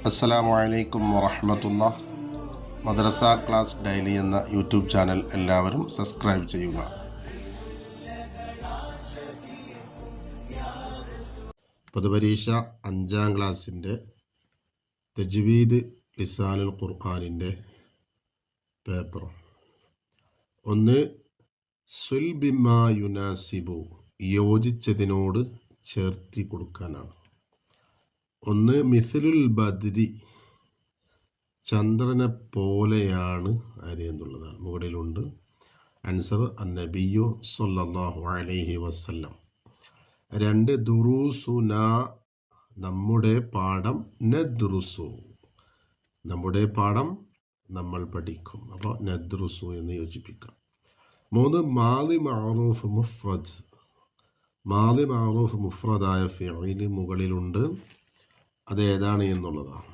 അസ്സലാമു അലൈക്കും വറഹ്മത്തുള്ളാഹി. മദ്രസ ക്ലാസ് ഡെയിലി എന്ന യൂട്യൂബ് ചാനൽ എല്ലാവരും സബ്സ്ക്രൈബ് ചെയ്യുക. പൊതുപരീക്ഷ 5ാം ക്ലാസ്സിൻ്റെ തജ്വീദ് ലിസാനുൽ ഖുർആനിൻ്റെ പേപ്പർ 1 സുൽ ബിമാ യുനാസിബു, യോജിച്ചതിനോട് ചേർത്തി കൊടുക്കാനാണ്. 1 മിസ്ലുൽ ബദ്രി, ചന്ദ്രനെ പോലെയാണ് ആര് എന്നുള്ളതാണ്. മുകളിലുണ്ട് ആൻസർ അന്നബിയു സല്ലല്ലാഹു അലൈഹി വസല്ലം. 2 ദുറൂസുന, നമ്മുടെ പാഠം, നദ്റുസു, നമ്മുടെ പാഠം നമ്മൾ പഠിക്കും. അപ്പോൾ നദ്റുസു എന്ന് യോജിപ്പിക്കാം. 3 മാലി മഅറൂഫ് മുഫ്രദ്, മാലി മഅറൂഫ് മുഫ്രദായ ഫിഇൽ മുകളിലുണ്ട്, അതേതാണ് എന്നുള്ളതാണ്.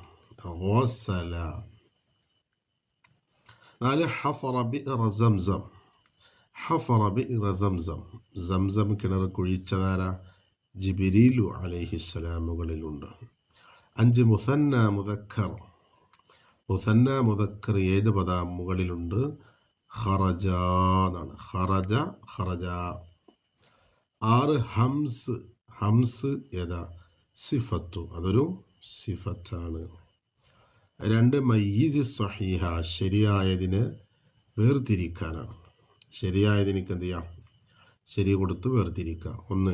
ഗസല. 4 ഹഫറ ബിഇറ സംസം, ഹഫറ ബിഇറ സംസം, സംസം കിണർ കുഴിച്ചതാര? ജിബ്രീലു അലൈഹിസ്സലാം മുകളിലുണ്ട്. 5 മുസന്ന മുദക്കർ, മുസന്ന മുദക്കർ ഏത് പദ? മുകളിലുണ്ട്, ഖറജ എന്നാണ്. ഖറജ, ഖറജ. 6 ഹംസ്, ഹംസ് ഏതാ? സിഫത്തു, അതൊരു സിഫത്താണ്. 2 മയ്യിസ് സ്വഹീഹ, ശരിയായതിനെ വേർതിരിക്കാനാണ്. ശരിയായതിനേക്ക് എന്ത് ചെയ്യാം? ശരി കൊടുത്ത് വേർതിരിക്കാം. 1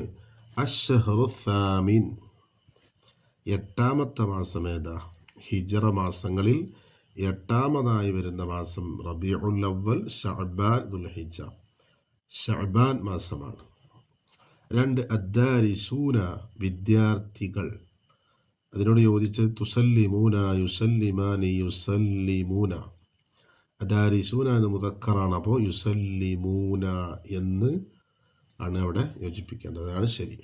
അശ്ശഹ്റു സാമിൻ, 8ാമത്തെ മാസം ഏതാ? ഹിജ്റ മാസങ്ങളിൽ 8ാമതായി വരുന്ന മാസം റബീഉൽ അവ്വൽ, ശഅബാൻ, ദുൽഹിജ്ജ, ശഅബാൻ മാസമാണ്. 2 അദ്ദാരിസൂന, വിദ്യാർത്ഥികൾ, അതിനോട് യോജിച്ചത് തുസല്ലിമൂന, യുസല്ലിമാനി, യുസല്ലിമൂന. അദാരിസൂന എന്ന് മുദക്കറാണ്, അപ്പോൾ യുസല്ലിമൂന എന്ന് ആണ് അവിടെ യോജിപ്പിക്കേണ്ടത്, അതാണ് ശരി.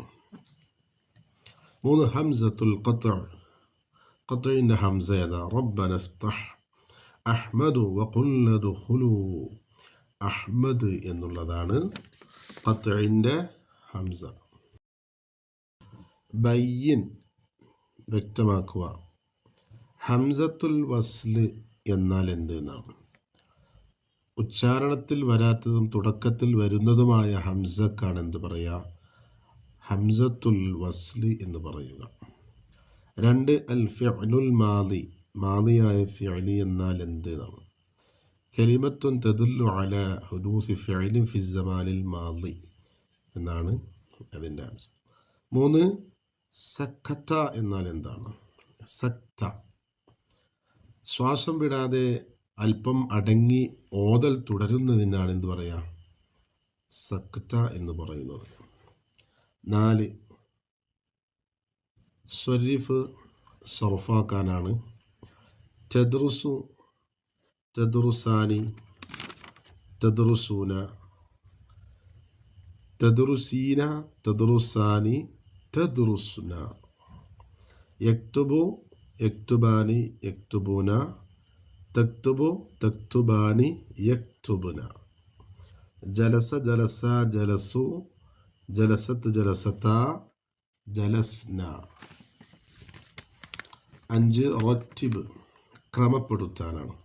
3 ഹംസത്തുൽ ഖത്അ, ഖത്ഇൻ്റെ ഹംസ ഏതാ? റബ്ബന ഇഫ്തഹ് അഹ്മദു വഖുൽ ദുഖുലു, അഹ്മദ് എന്നുള്ളതാണ് ഖത്ഇൻ്റെ ഹംസ. ബയ്യിൻ, വ്യക്തമാക്കുക. ഹംസത്തുൽ വസ്ല് എന്നാൽ എന്ത് എന്നാണ്. ഉച്ചാരണത്തിൽ വരാത്തതും തുടക്കത്തിൽ വരുന്നതുമായ ഹംസക്കാണ് എന്ത് പറയുക? ഹംസത്തുൽ വസ്ല് എന്ന് പറയുക. 2 അൽ ഫിഅലുൽ മാദി, മാദിയായ ഫിഅലി എന്നാൽ എന്ത് എന്നാണ്. കലിമത്തുൻ തദുല്ലു അലാ ഹുദൂസി ഫിഅലിൻ ഫി സമാനിൽ മാദി എന്നാണ് അതിൻ്റെ ഹംസ. 3 സക്കത്ത എന്നാൽ എന്താണ്? സക്ത, ശ്വാസം വിടാതെ അല്പം അടങ്ങി ഓതൽ തുടരുന്നതിനാണ് എന്ത് പറയുക? സക്ത എന്ന് പറയുന്നത്. 4 സ്വരിഫ്, സർഫാക്കാനാണ്. തദ്റുസു, തദ്റുസാനി, തദ്റുസൂന, തദ്റുസീന, തദ്റുസാനി, തദ്റുസ്ന. യക്തുബു, യക്തുബാനി, യക്തുബൂന, തക്തുബു, തക്തുബാനി, യക്തുബുന. ജലസ, ജലസ, ജലസു, ജലസത്ത്, ജലസത, ജലസ്ന. 5 റത്തിബ്, ക്രമപ്പെടുത്താനാണ്.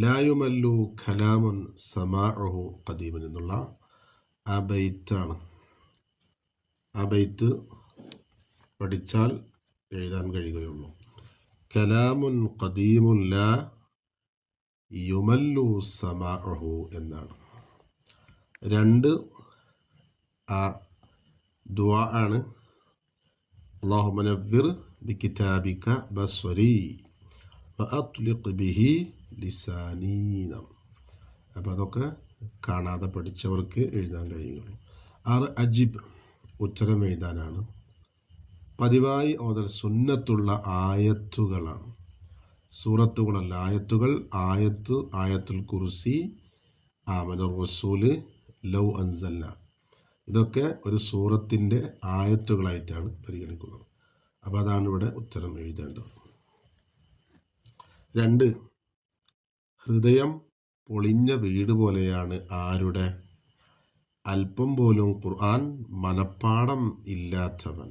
ലായുമല്ലു ഖലാമുൻ സമാഉഹു ഖദീമൻ എന്നുള്ള ആ ബൈറ്റാണ്. ആ ബൈറ്റ് പഠിച്ചാൽ എഴുതാൻ കഴിയുകയുള്ളൂ. കലാമുൻ ഖദീമുൻ ലാ യുമല്ലു സമാഉഹു എന്നാണ്. 2 ആ ദുആ ആണ്. അല്ലാഹുമ്മ നവ്വിർ ബികിതാബിക ബസ്വരി വഅത്ലിഖ് ബിഹി ലിസാനീന. അപ്പോൾ അതൊക്കെ കാണാതെ പഠിച്ചവർക്ക് എഴുതാൻ കഴിയുള്ളൂ. 6 അജിബ്, ഉത്തരം എഴുതാനാണ്. പതിവായി ഓതൽ സുന്നത്തുള്ള ആയത്തുകളാണ്. സൂറത്തുകളല്ല, ആയത്തുകൾ. ആയത്ത്, ആയത്തുൽ കുർസി, ആമനർ റസൂല്, ലൗ അൻസൽന, ഇതൊക്കെ ഒരു സൂറത്തിൻ്റെ ആയത്തുകളായിട്ടാണ് പരിഗണിക്കുന്നത്. അപ്പോൾ അതാണ് ഇവിടെ ഉത്തരം എഴുതേണ്ടത്. 2 ഹൃദയം പൊളിഞ്ഞ വീട് പോലെയാണ് ആരുടെ? അല്പം പോലും ഖുർആൻ മനപ്പാഠം ഇല്ലാത്തവൻ.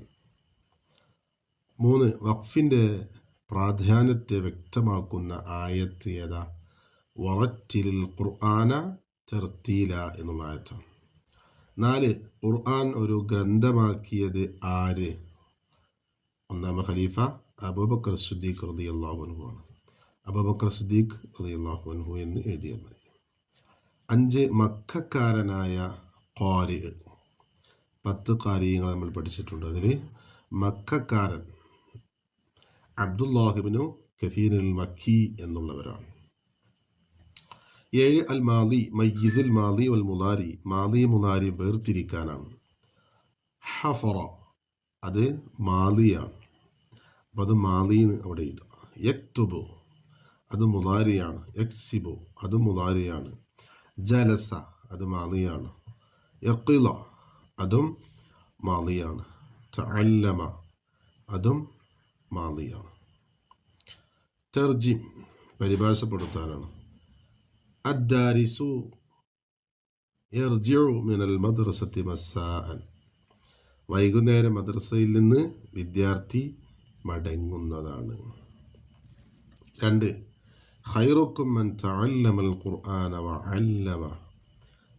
3 വഖഫിൻ്റെ പ്രാധാന്യത്തെ വ്യക്തമാക്കുന്ന ആയത്ത് ഏതാ? വററ്റിലിൽ ഖുർആന തർത്തീല എന്നുള്ള ആയത്താണ്. 4. ഖുർആൻ ഒരു ഗ്രന്ഥമാക്കിയത് ആര്? ഒന്നാമത്തെ ഖലീഫ അബൂബക്കർ സിദ്ദീഖ് റളിയല്ലാഹു അൻഹു ആണ്. അബൂബക്കർ സിദ്ദീഖ് റളിയല്ലാഹു അൻഹു എന്ന് എഴുതിയത്. 5. മക്കക്കാരനായ ഖാരി. 10 ഖാരികൾ നമ്മൾ പഠിച്ചിട്ടുണ്ട്. അതിൽ മക്കക്കാരൻ അബ്ദുല്ലാഹിബ്നു കസീർ അൽ മക്കി എന്നുള്ളവരാണ്. 7. അൽ മാലി മയ്യിസിൽ മാലി വൽ മുലാരി. മാലി മുലാരി വേർതിരിക്കാനാണ്. ഹഫറ അത് മാലിയാണ്, അപ്പം അത് മാലിന്ന് അവിടെ എഴുതാം. യക്തുബു അത് മുലാരിയാണ്. യക്സിബു അത് മുലാരിയാണ്. ജലസ അത് മാലിയാണ്. യഖില അതും മാലിയാണ്. തഅല്ലമ അതും മാലിയാണ്. തർജിം പരിഭാഷപ്പെടുത്താനാണ്. അദ്ദാരിസു യർജിഉ മിനൽ മദ്രസത്തി മസ്സാഅൻ. വൈകുന്നേരം മദ്രസയിൽ നിന്ന് വിദ്യാർത്ഥി മടങ്ങുന്നതാണ്. 2. ഖൈറുക്കും മൻ തഅല്ലമൽ ഖുർആന വഅല്ലമ.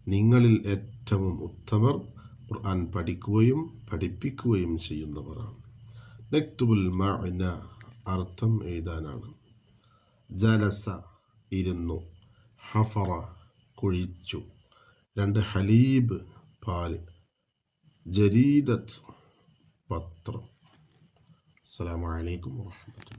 നിങ്ങളിൽ ഏറ്റവും ഉത്തമർ ഖുർആൻ പഠിക്കുകയും പഠിപ്പിക്കുകയും ചെയ്യുന്നവരാണ്. നക്തുബുൽ മഅന അർത്ഥം എഴുതാനാണ്. ജലസ ഇരുന്നു. ഹഫറ കുഴിച്ചു. 2. ഹലീബ് പാൽ. ജരീദത്ത് പത്രം. അസ്സലാമു അലൈക്കും വറഹ്മത്തുള്ളാഹി.